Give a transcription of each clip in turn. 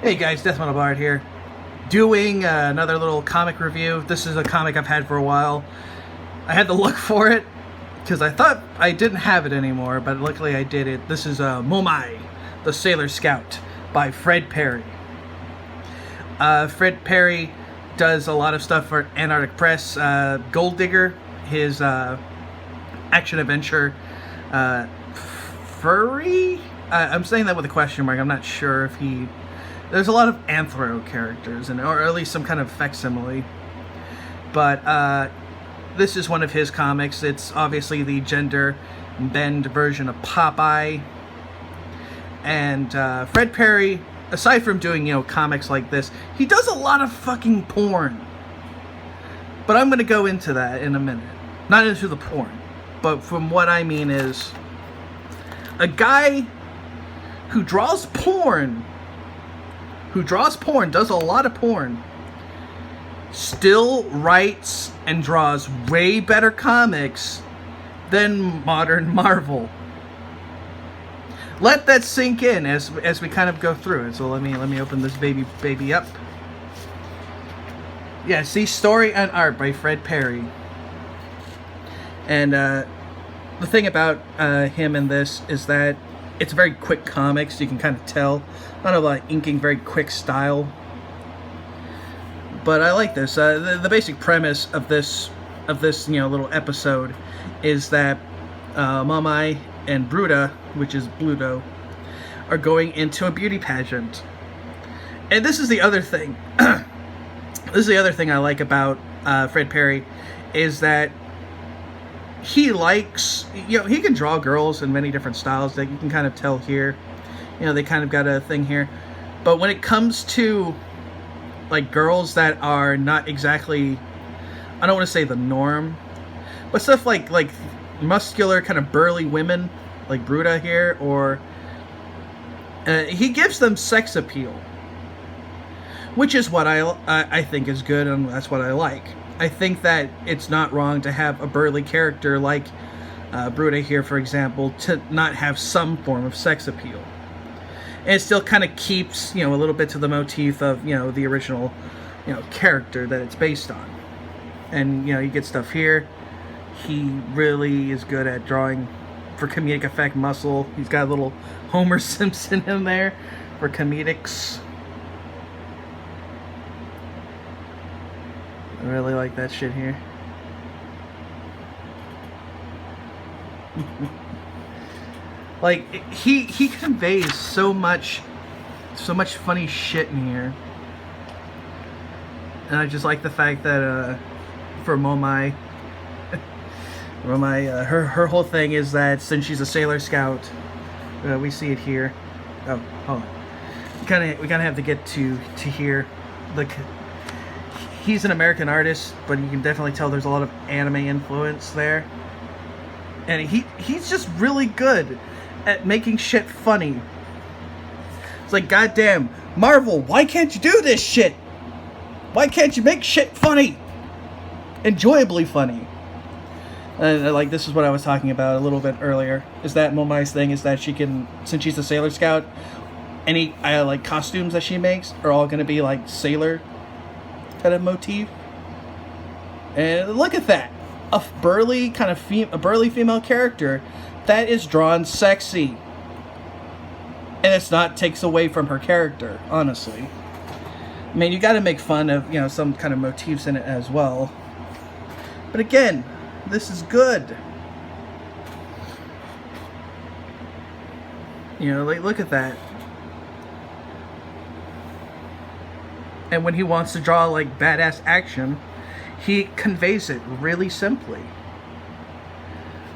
Hey guys, Death Metal Bard here, doing another little comic review. This is a comic I've had for a while. I had to look for it because I thought I didn't have it anymore, but luckily I did it. This is Momeye, the Sailor Scout by Fred Perry. Fred Perry does a lot of stuff for Antarctic Press. Gold Digger, his action adventure, Furry? I'm saying that with a question mark. I'm not sure if he... There's a lot of anthro characters, or at least some kind of facsimile. But this is one of his comics. It's obviously the gender bend version of Popeye. And Fred Perry, aside from doing, comics like this, he does a lot of fucking porn. But I'm going to go into that in a minute. Not into the porn. But from what I mean is, a guy who draws porn, does a lot of porn, still writes and draws way better comics than modern Marvel. Let that sink in as we kind of go through it. So let me open this baby up. Yeah, see, story and art by Fred Perry. And the thing about him in this is that it's very quick comics. You can kind of tell. Not a lot of inking, very quick style. But I like this. The basic premise of this little episode is that Momeye and Bruta, which is Bluto, are going into a beauty pageant. And this is the other thing. This is the other thing I like about Fred Perry, is that he likes, he can draw girls in many different styles that you can kind of tell here. They kind of got a thing here. But when it comes to, like, girls that are not exactly, I don't want to say the norm, but stuff like muscular, kind of burly women, like Bruta here, or he gives them sex appeal, which is what I think is good, and that's what I like. I think that it's not wrong to have a burly character like Bruta here, for example, to not have some form of sex appeal. And it still kind of keeps, a little bit to the motif of, the original, character that it's based on. And, you get stuff here. He really is good at drawing for comedic effect muscle. He's got a little Homer Simpson in there for comedics. I really like that shit here. Like, he conveys so much funny shit in here. And I just like the fact that for Momeye, her whole thing is that since she's a Sailor Scout, we see it here. Oh, hold on. We kind of have to get to here. Like, he's an American artist, but you can definitely tell there's a lot of anime influence there. And he's just really good at making shit funny. It's like, goddamn, Marvel, why can't you do this shit? Why can't you make shit funny? Enjoyably funny. And like, this is what I was talking about a little bit earlier, is that Momeye's thing is that she can, since she's a Sailor Scout, any like costumes that she makes are all going to be like sailor kind of motif. And look at that, a burly female character that is drawn sexy, and it's not takes away from her character, honestly. I mean, you got to make fun of some kind of motifs in it as well, but again, this is good. Like, look at that. And when he wants to draw like badass action, he conveys it really simply.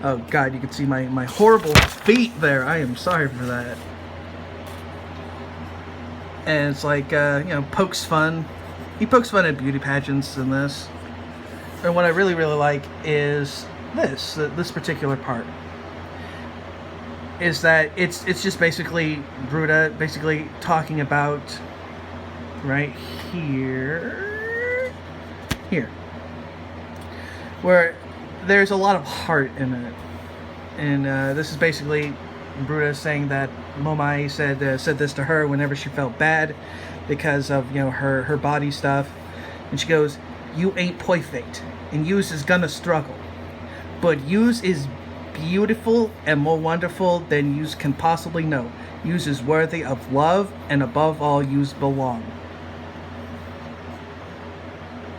Oh god, you can see my horrible feet there. I am sorry for that. And it's like, pokes fun. He pokes fun at beauty pageants in this. And what I really, really like is this particular part. Is that it's just basically Bruta talking about right here, where there's a lot of heart in it. And this is basically Bruta saying that Momeye said this to her whenever she felt bad, because of, you know, her body stuff. And she goes, "You ain't perfect, and yous is gonna struggle, but yous is beautiful and more wonderful than yous can possibly know. Yous is worthy of love, and above all, yous belong."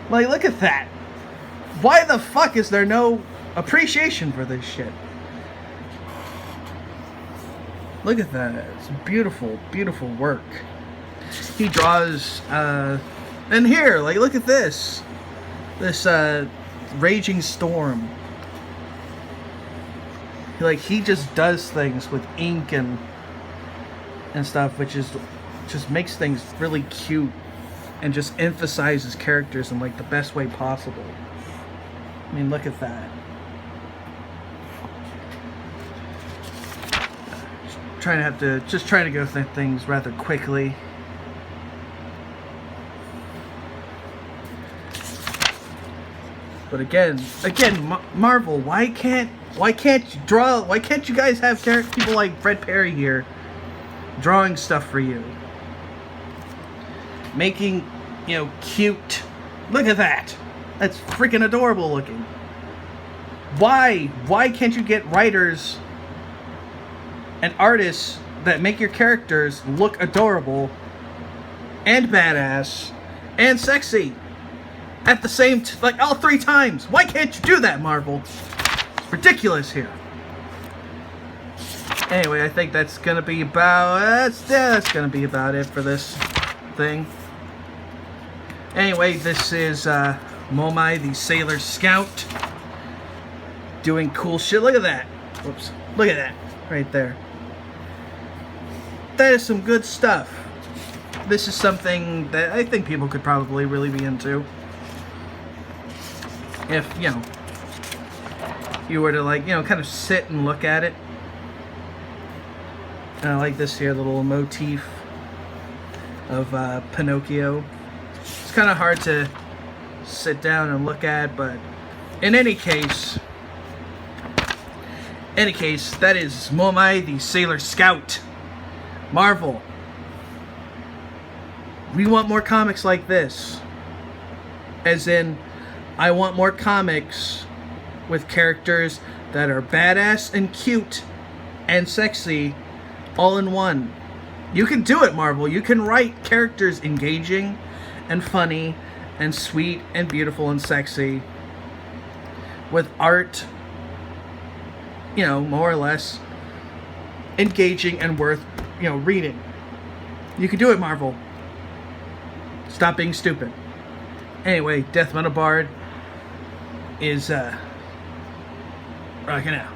Like, look at that. Why the fuck is there no appreciation for this shit? Look at that. It's beautiful, beautiful work. He draws, and here, like, look at this. This, raging storm. Like, he just does things with ink and stuff, which is, just makes things really cute. And just emphasizes characters in, like, the best way possible. I mean, look at that. Just trying to go through things rather quickly. But again, Marvel, why can't you draw? Why can't you guys have people like Fred Perry here drawing stuff for you? Making, you know, cute. Look at that. That's freaking adorable looking. Why can't you get writers and artists that make your characters look adorable and badass and sexy at the same like all 3 times? Why can't you do that, Marvel? It's ridiculous here. Anyway, I think that's gonna be about that's gonna be about it for this thing. Anyway, this is Momeye, the Sailor Scout, doing cool shit. Look at that. Whoops. Look at that. Right there. That is some good stuff. This is something that I think people could probably really be into. If, you know, you were to, like, you know, kind of sit and look at it. And I like this here little motif of Pinocchio. It's kind of hard to sit down and look at, but in any case, that is Momeye, the Sailor Scout. Marvel, we want more comics like this. As in, I want more comics with characters that are badass and cute and sexy all in one. You can do it, Marvel. You can write characters engaging and funny and sweet and beautiful and sexy with art, you know, more or less engaging and worth, you know, reading. You can do it, Marvel. Stop being stupid. Anyway, Death Metal Bard is rocking out.